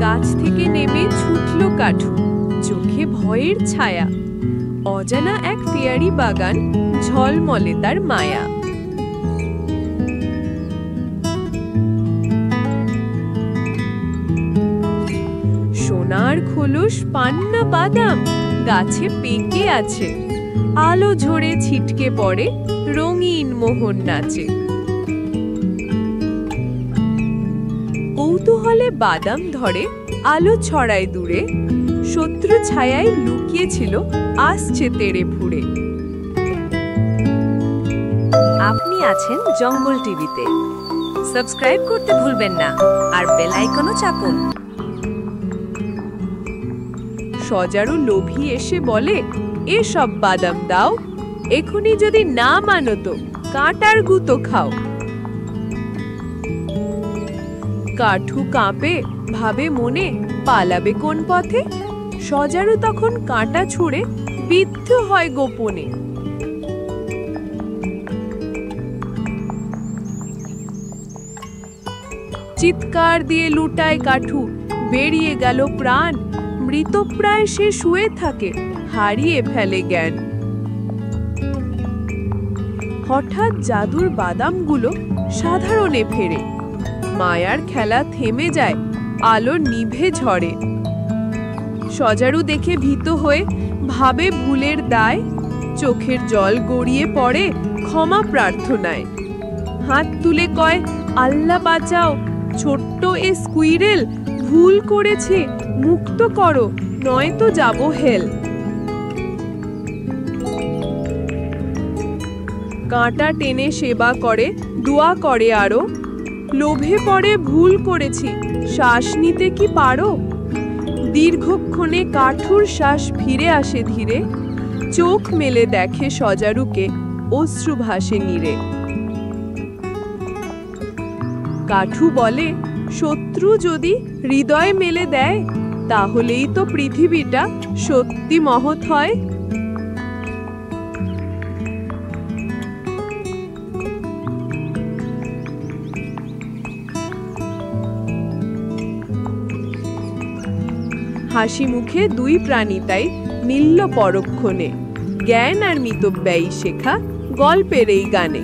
গাছ থেকে নেমে ছুটল কাঠু, চোখে ভয়ের ছায়া। অজানা এক ফেয়ারি বাগান, ঝলমলে তার মায়া। সোনার খোলস পান্না বাদাম গাছে পেকে আছে, আলো ঝরে ছিটকে পড়ে, রঙিন মোহন নাচে। কৌতূহলে বাদাম ধরে, আলো ছড়ায় দূরে, শত্রু ছায়ায় লুকিয়েছিল, আসছে তেড়ে ফুড়ে। আপনি আছেন জঙ্গল টিভিতে। সাবস্ক্রাইব করতে ভুলবেন না, আর বেল আইকনও চাপুন। সজারু লোভী এসে বলে, এসব বাদাম দাও, এখনই যদি না মানো তো কাঁটার গুঁতো খাও। কাঠু কাঁপে, ভাবে মনে, পালাবে কোন পথে। সজারু তখন কাঁটা ছুঁড়ে বিদ্ধ হয় গোপনে। চিৎকার দিয়ে লুটায় কাঠু, বেরিয়ে গেল প্রাণ। মৃতপ্রায় সে শুয়ে থাকে, হারিয়ে ফেলে জ্ঞান। হঠাৎ জাদুর বাদামগুলো সাধারণে ফেরে, মায়ার খেলা থেমে যায়, আলো নিভে ঝরে। সজারু দেখে ভীত হয়ে ভাবে ভুলের দায়, চোখের জল গড়িয়ে পড়ে ক্ষমা প্রার্থনায়। হাত তুলে কয়, আল্লাহ বাঁচাও, ছোট্ট এ স্কুইরেল ভুল করেছে, মুক্ত করো, নয়তো যাব হেল। কাঁটা টেনে সেবা করে, দোয়া করে আরো, লোভে পড়ে ভুল করেছি, শ্বাস নিতে কি পারো। দীর্ঘক্ষণে কাঠুর শ্বাস ফিরে আসে ধীরে, চোখ মেলে দেখে সজারুকে, অশ্রু ভাসে নীরে। কাঠু বলে, শত্রু যদি হৃদয় মেলে দেয়, তাহলেই তো পৃথিবীটা সত্যি মহৎ হয়। হাসি মুখে দুই প্রাণী তাই মিলল পরক্ষণে, জ্ঞান আর মিতব্যয়ী শেখা গল্পের এই গানে।